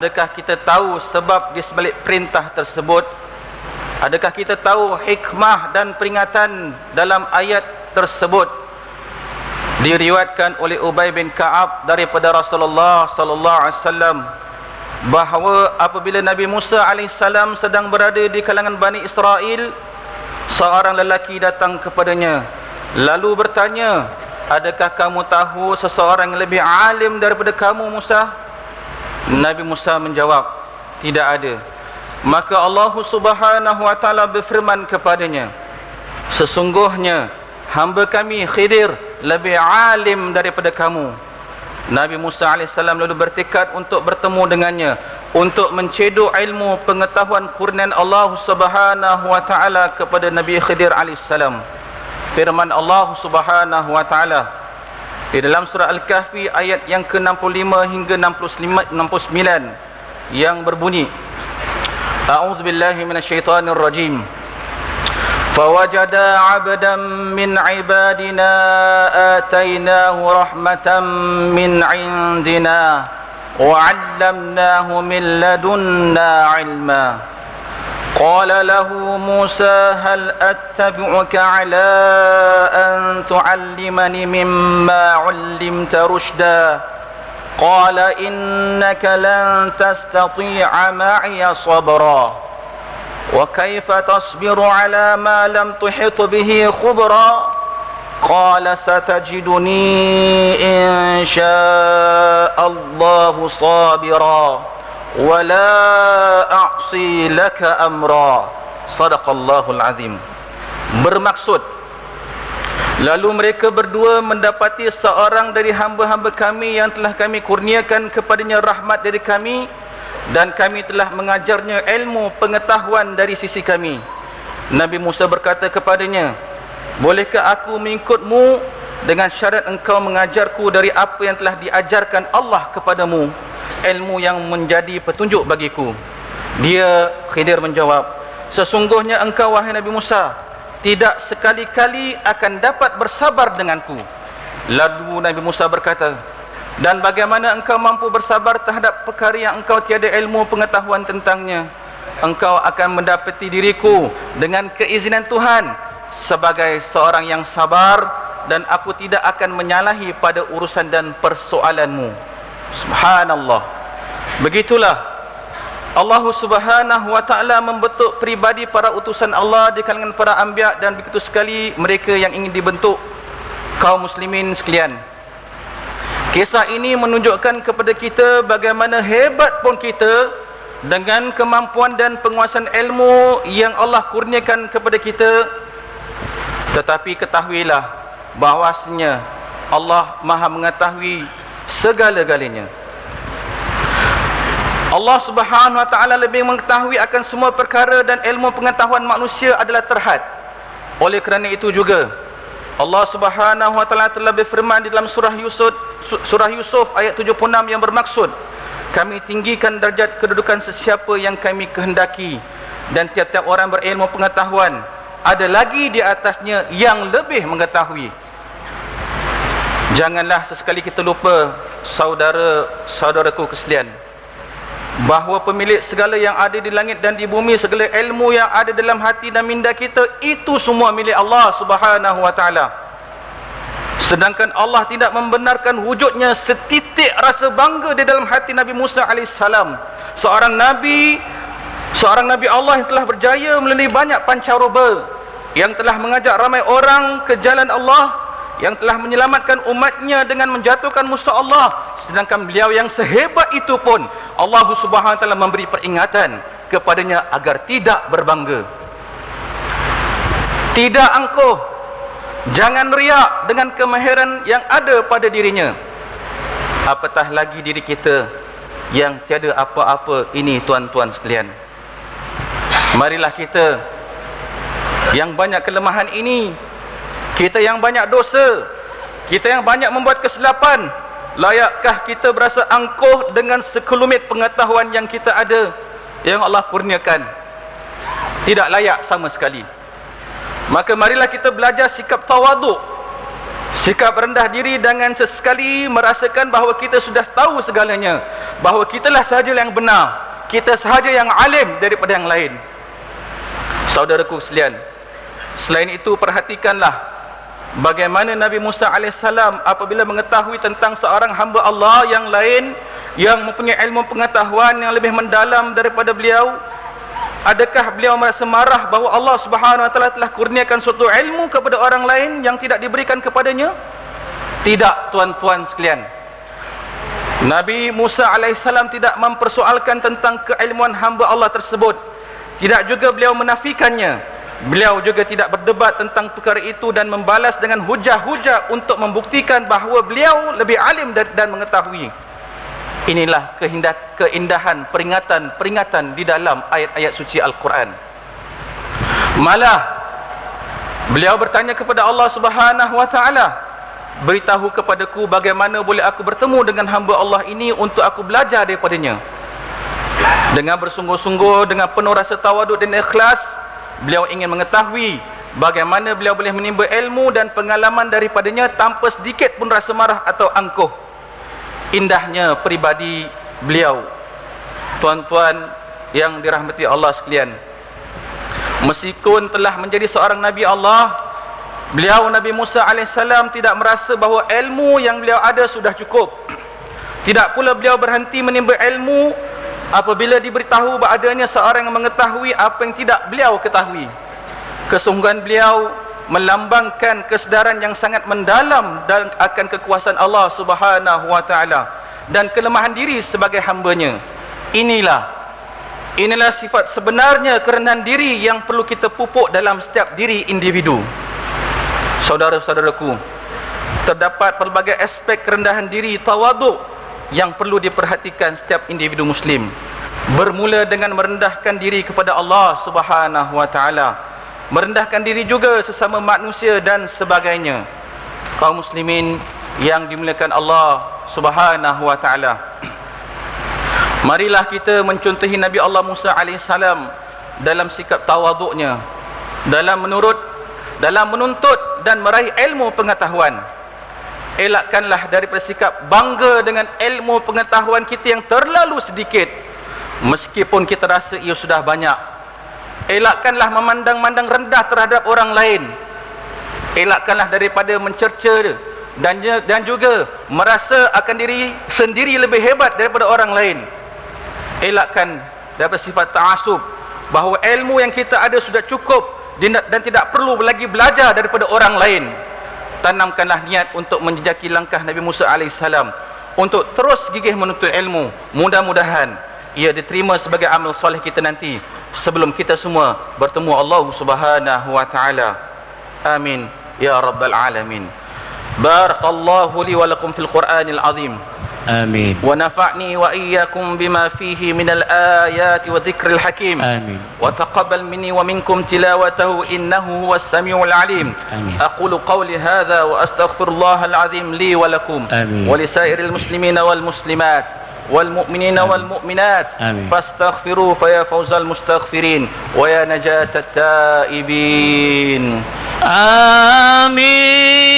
Adakah kita tahu sebab di sebalik perintah tersebut? Adakah kita tahu hikmah dan peringatan dalam ayat tersebut? Diriwayatkan oleh Ubay bin Ka'ab daripada Rasulullah sallallahu alaihi wasallam bahawa apabila Nabi Musa alaihissalam sedang berada di kalangan Bani Israel, seorang lelaki datang kepadanya lalu bertanya, "Adakah kamu tahu seseorang yang lebih alim daripada kamu, Musa?" Nabi Musa menjawab, "Tidak ada." Maka Allah Subhanahu wa taala berfirman kepadanya, "Sesungguhnya hamba kami Khidir lebih alim daripada kamu." Nabi Musa alaihissalam lalu bertekad untuk bertemu dengannya, untuk mencedok ilmu pengetahuan kurnian Allah Subhanahu wa taala kepada Nabi Khidir alaihissalam. Firman Allah Subhanahu wa taala di dalam surah Al-Kahfi ayat yang ke-65 hingga 69 yang berbunyi, A'udzu billahi minasyaitonir rajim. Fawajada 'abdan min 'ibadina atainahu rahmatan min 'indina wa 'allamnahu min ladunna 'ilma. قال له موسى هل أتبعك على أن تعلمني مما علمت رشدا قال إنك لن تستطيع معي صبرا وكيف تصبر على ما لم تحط به خبرا قال ستجدني إن شاء الله صابرا ولا أعصي لك أمرا صدق الله العظيم. Bermaksud, lalu mereka berdua mendapati seorang dari hamba-hamba kami yang telah kami kurniakan kepadanya rahmat dari kami, dan kami telah mengajarnya ilmu pengetahuan dari sisi kami. Nabi Musa berkata kepadanya, "Bolehkah aku mengikutmu dengan syarat engkau mengajarku dari apa yang telah diajarkan Allah kepadamu, ilmu yang menjadi petunjuk bagiku?" Dia Khidir menjawab, "Sesungguhnya engkau wahai Nabi Musa tidak sekali-kali akan dapat bersabar denganku." Lalu Nabi Musa berkata, "Dan bagaimana engkau mampu bersabar terhadap perkara yang engkau tiada ilmu pengetahuan tentangnya? Engkau akan mendapati diriku dengan keizinan Tuhan sebagai seorang yang sabar, dan aku tidak akan menyalahi pada urusan dan persoalanmu." Subhanallah. Begitulah Allah Subhanahu wa taala membentuk pribadi para utusan Allah di kalangan para anbiya, dan begitu sekali mereka yang ingin dibentuk kaum muslimin sekalian. Kisah ini menunjukkan kepada kita bagaimana hebat pun kita dengan kemampuan dan penguasaan ilmu yang Allah kurniakan kepada kita, tetapi ketahuilah bahawasanya Allah Maha mengetahui segala-galanya. Allah Subhanahu wa taala lebih mengetahui akan semua perkara, dan ilmu pengetahuan manusia adalah terhad. Oleh kerana itu juga Allah Subhanahu wa taala telah berfirman di dalam surah Yusuf ayat 76 yang bermaksud, "Kami tinggikan darjat kedudukan sesiapa yang kami kehendaki, dan tiap-tiap orang berilmu pengetahuan ada lagi di atasnya yang lebih mengetahui." Janganlah sesekali kita lupa, saudara-saudaraku sekalian, bahawa pemilik segala yang ada di langit dan di bumi, segala ilmu yang ada dalam hati dan minda kita, itu semua milik Allah Subhanahu wa taala. Sedangkan Allah tidak membenarkan wujudnya setitik rasa bangga di dalam hati Nabi Musa alaihissalam, seorang nabi Allah yang telah berjaya melalui banyak pancaroba, yang telah mengajak ramai orang ke jalan Allah, yang telah menyelamatkan umatnya dengan menjatuhkan musuh Allah. Sedangkan beliau yang sehebat itu pun Allah Subhanahu wa taala memberi peringatan kepadanya agar tidak berbangga, tidak angkuh, jangan riak dengan kemahiran yang ada pada dirinya. Apatah lagi diri kita yang tiada apa-apa ini, tuan-tuan sekalian. Marilah kita yang banyak kelemahan ini, kita yang banyak dosa, kita yang banyak membuat kesilapan, layakkah kita berasa angkuh dengan sekelumit pengetahuan yang kita ada, yang Allah kurniakan? Tidak layak sama sekali. Maka marilah kita belajar sikap tawaduk, sikap rendah diri, dengan sesekali merasakan bahawa kita sudah tahu segalanya, bahawa kitalah sahaja yang benar, kita sahaja yang alim daripada yang lain. Saudaraku sekalian, selain itu perhatikanlah bagaimana Nabi Musa AS apabila mengetahui tentang seorang hamba Allah yang lain yang mempunyai ilmu pengetahuan yang lebih mendalam daripada beliau, adakah beliau merasa marah bahawa Allah Subhanahu Wa Taala telah kurniakan suatu ilmu kepada orang lain yang tidak diberikan kepadanya? Tidak, tuan-tuan sekalian. Nabi Musa alaihissalam tidak mempersoalkan tentang keilmuan hamba Allah tersebut. Tidak juga beliau menafikannya. Beliau juga tidak berdebat tentang perkara itu dan membalas dengan hujah-hujah untuk membuktikan bahawa beliau lebih alim dan mengetahui. Inilah keindahan peringatan di dalam ayat-ayat suci Al-Quran. Malah beliau bertanya kepada Allah Subhanahu Wa Taala, beritahu kepadaku bagaimana boleh aku bertemu dengan hamba Allah ini untuk aku belajar daripadanya. Dengan bersungguh-sungguh, dengan penuh rasa tawaduk dan ikhlas, beliau ingin mengetahui bagaimana beliau boleh menimba ilmu dan pengalaman daripadanya tanpa sedikit pun rasa marah atau angkuh. Indahnya peribadi beliau. Tuan-tuan yang dirahmati Allah sekalian, meskipun telah menjadi seorang Nabi Allah, beliau Nabi Musa AS tidak merasa bahawa ilmu yang beliau ada sudah cukup. Tidak pula beliau berhenti menimba ilmu apabila diberitahu bahawa adanya seorang yang mengetahui apa yang tidak beliau ketahui. Kesungguhan beliau melambangkan kesedaran yang sangat mendalam dan akan kekuasaan Allah Subhanahu Wa Taala dan kelemahan diri sebagai hambanya. Inilah sifat sebenarnya kerendahan diri yang perlu kita pupuk dalam setiap diri individu. Saudara-saudaraku, terdapat pelbagai aspek kerendahan diri, tawaduk yang perlu diperhatikan setiap individu muslim. Bermula dengan merendahkan diri kepada Allah Subhanahu Wa Taala, merendahkan diri juga sesama manusia dan sebagainya. Kaum muslimin yang dimuliakan Allah Subhanahu Wa Taala, marilah kita mencontohi Nabi Allah Musa alaihissalam dalam sikap tawaduknya, dalam menuntut dan meraih ilmu pengetahuan. Elakkanlah daripada sikap bangga dengan ilmu pengetahuan kita yang terlalu sedikit, meskipun kita rasa ia sudah banyak. Elakkanlah memandang-mandang rendah terhadap orang lain. Elakkanlah daripada mencerca dan juga merasa akan diri sendiri lebih hebat daripada orang lain. Elakkan daripada sifat ta'asub, bahawa ilmu yang kita ada sudah cukup dan tidak perlu lagi belajar daripada orang lain. Tanamkanlah niat untuk menjejaki langkah Nabi Musa alaihissalam untuk terus gigih menuntut ilmu. Mudah-mudahan ia diterima sebagai amal soleh kita nanti sebelum kita semua bertemu Allah Subhanahu Wa Taala. Amin ya rabbal alamin. Barakallahu li wa lakum fil Qur'anil azim. آمين. ونفعني وإياكم بما فيه من الآيات والذكر الحكيم. آمين. وتقبل مني ومنكم تلاوته إنه هو السميع العليم. آمين. أقول قولي هذا وأستغفر الله العظيم لي ولكم. آمين. ولسائر المسلمين والمسلمات والمؤمنين والمؤمنات. آمين. فاستغفروا فيا فوز المستغفرين ويا نجاة التائبين. آمين.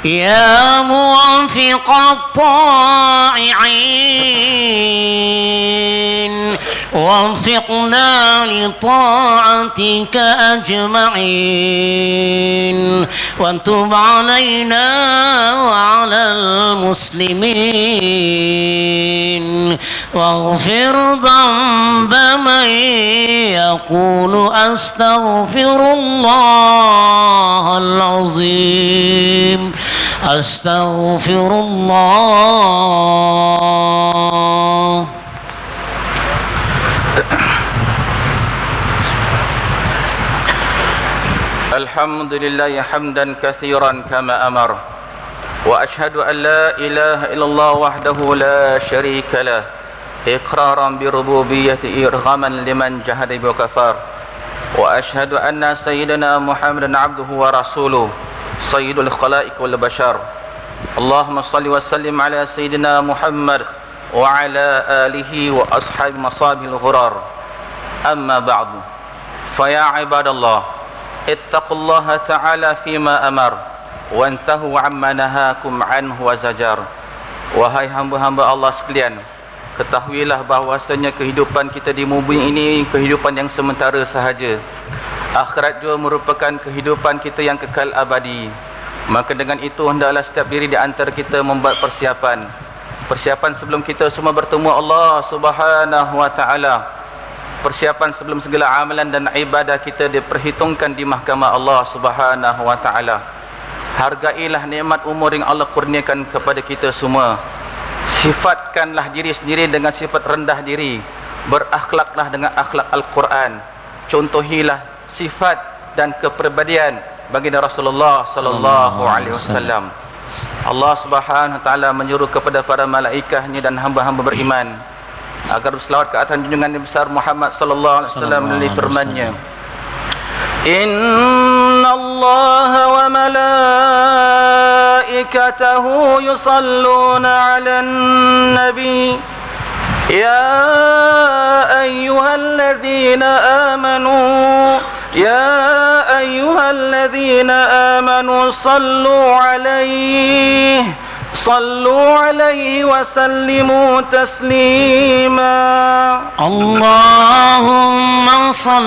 يا موفق الطائعين وفقنا لطاعتك أجمعين وانتب علينا وعلى المسلمين واغفر ذنب من يقول أستغفر الله العظيم أستغفر الله. الحمد لله حمدا كثيرا كما أمر وأشهد أن لا إله إلا الله وحده لا شريك له إقرارا بربوبيته إرغاما لمن جهد بكفار وأشهد أن سيدنا محمدا عبده ورسوله سيد الخلائق والبشر. اللهم صل وسلم على سيدنا محمد وعلى آله وأصحاب مصابه الغرار. أما بعد فيا عباد الله اتقوا الله تعالى فيما أمر wantahu amma nahakum anhu wa zajar. Wahai hamba-hamba Allah sekalian, ketahuilah bahawasanya kehidupan kita di bumi ini kehidupan yang sementara sahaja. Akhirat juga merupakan kehidupan kita yang kekal abadi. Maka dengan itu hendaklah setiap diri di antara kita membuat persiapan sebelum kita semua bertemu Allah Subhanahu wa taala. Persiapan sebelum segala amalan dan ibadah kita diperhitungkan di mahkamah Allah Subhanahu wa taala. Hargailah nikmat umur yang Allah kurniakan kepada kita semua. Sifatkanlah diri sendiri dengan sifat rendah diri. Berakhlaklah dengan akhlak Al-Quran. Contohilah sifat dan kepribadian baginda Rasulullah sallallahu alaihi wasallam. Allah Subhanahu wa taala menyuruh kepada para malaikatnya dan hamba-hamba beriman agar berselawat ke atas junjungan Nabi besar Muhammad sallallahu alaihi wasallam melalui firman-Nya, Inna Allah wa malaikatahu yusalluna 'alan nabi ya ayyuhalladzina amanu صلوا عليه وسلموا تسليما. اللهم صل